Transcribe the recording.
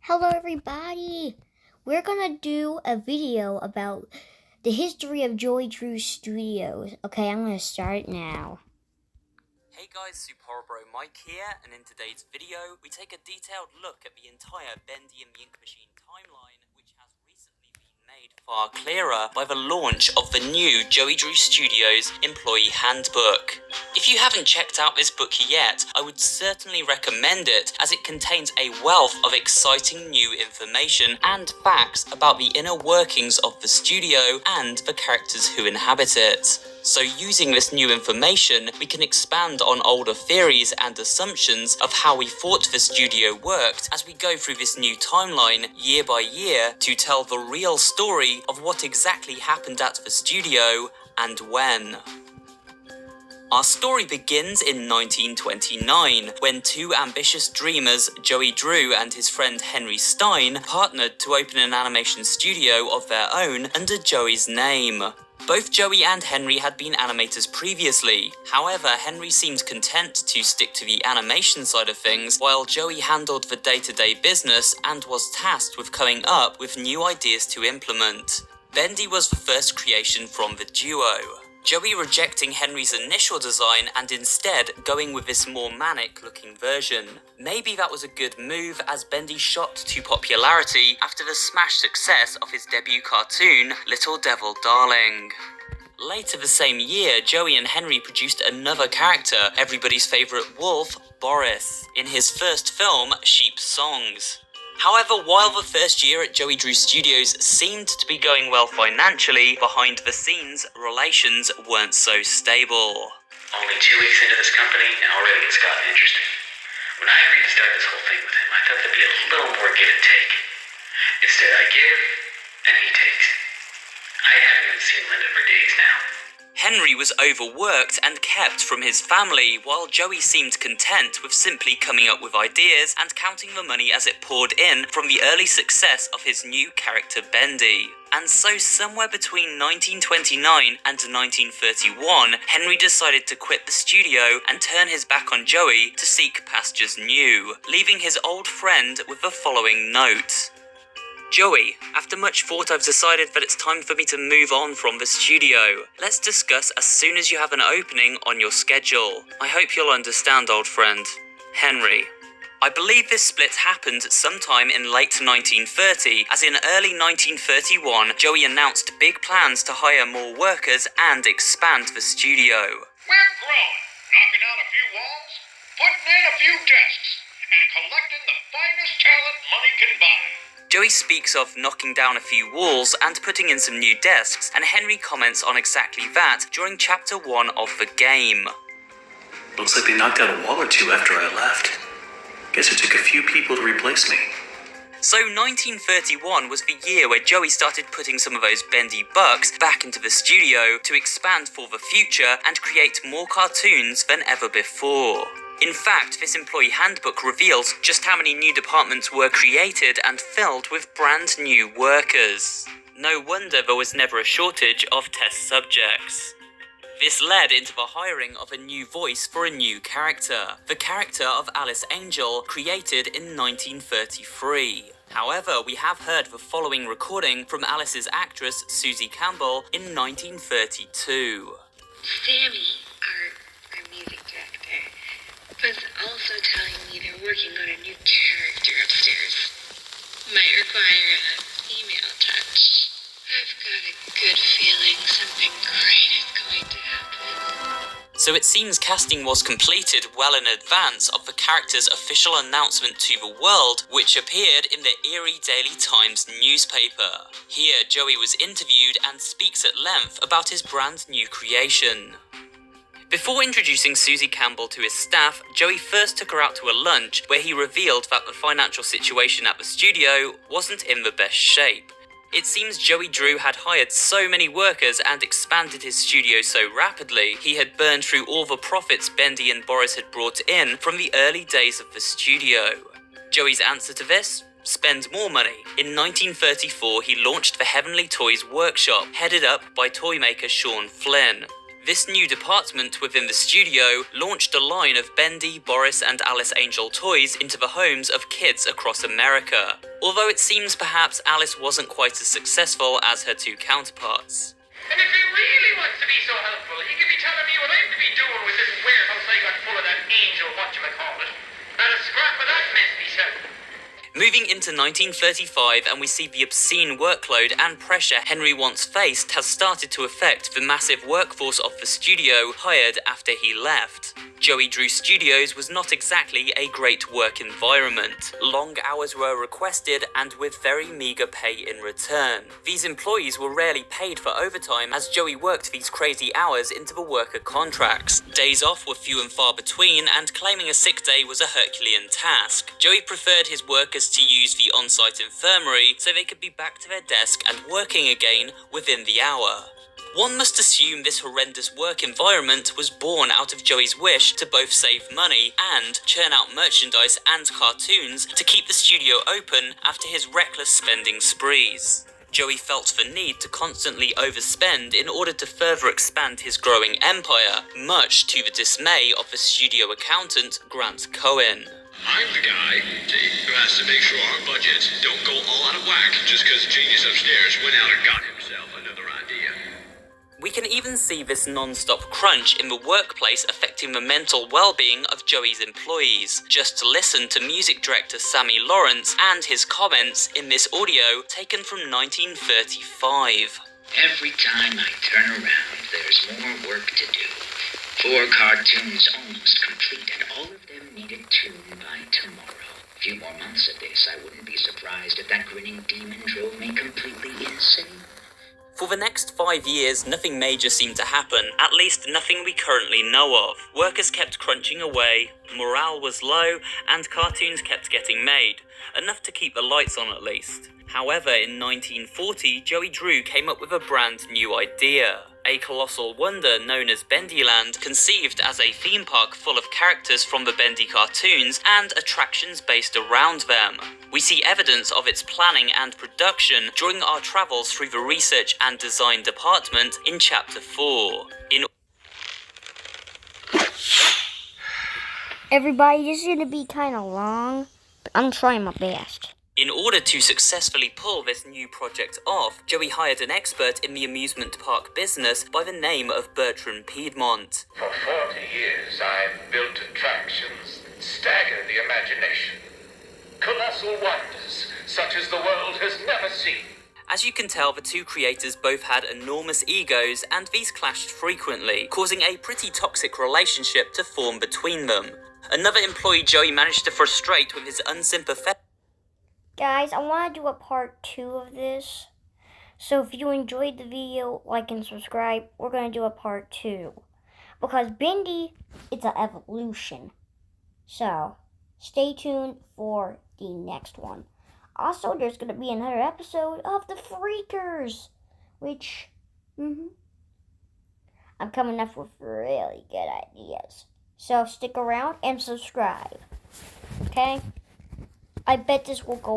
Hello everybody! We're gonna do a video about the history of Joey Drew Studios. Okay, I'm gonna start now. Hey guys, Super Bro Mike here, and in today's video, we take a detailed look at the entire Bendy and the Ink Machine timeline, which has recently been made far clearer by the launch of the new Joey Drew Studios Employee Handbook. If you haven't checked out this book yet, I would certainly recommend it, as it contains a wealth of exciting new information and facts about the inner workings of the studio and the characters who inhabit it. So using this new information, we can expand on older theories and assumptions of how we thought the studio worked as we go through this new timeline year by year to tell the real story of what exactly happened at the studio and when. Our story begins in 1929, when two ambitious dreamers, Joey Drew and his friend Henry Stein, partnered to open an animation studio of their own under Joey's name. Both Joey and Henry had been animators previously. However, Henry seemed content to stick to the animation side of things, while Joey handled the day-to-day business and was tasked with coming up with new ideas to implement. Bendy was the first creation from the duo, Joey rejecting Henry's initial design and instead going with this more manic-looking version. Maybe that was a good move, as Bendy shot to popularity after the smash success of his debut cartoon, Little Devil Darling. Later the same year, Joey and Henry produced another character, everybody's favourite wolf, Boris, in his first film, Sheep's Songs. However, while the first year at Joey Drew Studios seemed to be going well financially, behind the scenes, relations weren't so stable. Only 2 weeks into this company, and already it's gotten interesting. When I agreed to start this whole thing with him, I thought there'd be a little more give and take. Instead, I give, and he takes. I haven't even seen Linda for days now. Henry was overworked and kept from his family, while Joey seemed content with simply coming up with ideas and counting the money as it poured in from the early success of his new character Bendy. And so somewhere between 1929 and 1931, Henry decided to quit the studio and turn his back on Joey to seek pastures new, leaving his old friend with the following note. Joey, after much thought, I've decided that it's time for me to move on from the studio. Let's discuss as soon as you have an opening on your schedule. I hope you'll understand, old friend. Henry. I believe this split happened sometime in late 1930, as in early 1931, Joey announced big plans to hire more workers and expand the studio. We're growing, knocking out a few walls, putting in a few desks, and collecting the finest talent money can buy. Joey speaks of knocking down a few walls and putting in some new desks, and Henry comments on exactly that during Chapter 1 of the game. Looks like they knocked out a wall or two after I left. Guess it took a few people to replace me. So 1931 was the year where Joey started putting some of those Bendy bucks back into the studio to expand for the future and create more cartoons than ever before. In fact, this employee handbook reveals just how many new departments were created and filled with brand new workers. No wonder there was never a shortage of test subjects. This led into the hiring of a new voice for a new character, the character of Alice Angel, created in 1933. However, we have heard the following recording from Alice's actress Susie Campbell in 1932. Sammy, our music director, was also telling me they're working on a new character upstairs. Might require a female touch. I've got a good feeling something great is going to happen. So it seems casting was completed well in advance of the character's official announcement to the world, which appeared in the Erie Daily Times newspaper. Here, Joey was interviewed and speaks at length about his brand new creation. Before introducing Susie Campbell to his staff, Joey first took her out to a lunch where he revealed that the financial situation at the studio wasn't in the best shape. It seems Joey Drew had hired so many workers and expanded his studio so rapidly, he had burned through all the profits Bendy and Boris had brought in from the early days of the studio. Joey's answer to this? Spend more money. In 1934, he launched the Heavenly Toys Workshop, headed up by toy maker Sean Flynn. This new department within the studio launched a line of Bendy, Boris, and Alice Angel toys into the homes of kids across America, although it seems perhaps Alice wasn't quite as successful as her two counterparts. And if he really wants to be so helpful, he could be telling me what I'm to be doing with this warehouse I got full of that angel whatchamacallit. Not a scrap of that mess myself. Moving into 1935, and we see the obscene workload and pressure Henry once faced has started to affect the massive workforce of the studio hired after he left. Joey Drew Studios was not exactly a great work environment. Long hours were requested and with very meagre pay in return. These employees were rarely paid for overtime as Joey worked these crazy hours into the worker contracts. Days off were few and far between, and claiming a sick day was a Herculean task. Joey preferred his workers to use the on-site infirmary so they could be back to their desk and working again within the hour. One must assume this horrendous work environment was born out of Joey's wish to both save money and churn out merchandise and cartoons to keep the studio open after his reckless spending sprees. Joey felt the need to constantly overspend in order to further expand his growing empire, much to the dismay of the studio accountant Grant Cohen. I'm the guy who has to make sure our budgets don't go all out of whack just because genius upstairs went out and got himself another idea. We can even see this non-stop crunch in the workplace affecting the mental well-being of Joey's employees. Just listen to music director Sammy Lawrence and his comments in this audio taken from 1935. Every time I turn around, there's more work to do. 4 cartoons almost complete, and all of them needed tune by tomorrow. A few more months of this, I wouldn't be surprised if that grinning demon drove me completely insane. For the next 5 years, nothing major seemed to happen, at least nothing we currently know of. Workers kept crunching away, morale was low, and cartoons kept getting made. Enough to keep the lights on at least. However, in 1940, Joey Drew came up with a brand new idea. A colossal wonder known as Bendyland, conceived as a theme park full of characters from the Bendy cartoons and attractions based around them. We see evidence of its planning and production during our travels through the research and design department in Chapter 4. Everybody, this is going to be kind of long, but I'm trying my best. In order to successfully pull this new project off, Joey hired an expert in the amusement park business by the name of Bertram Piedmont. For 40 years, I've built attractions that stagger the imagination. Colossal wonders, such as the world has never seen. As you can tell, the two creators both had enormous egos, and these clashed frequently, causing a pretty toxic relationship to form between them. Another employee Joey managed to frustrate with his unsympathetic. Guys, I want to do a part 2 of this. So if you enjoyed the video, like and subscribe. We're going to do a part 2. Because Bendy, it's an evolution. So, stay tuned for the next one. Also, there's going to be another episode of The Freakers. Which, I'm coming up with really good ideas. So, stick around and subscribe. Okay? I bet this will go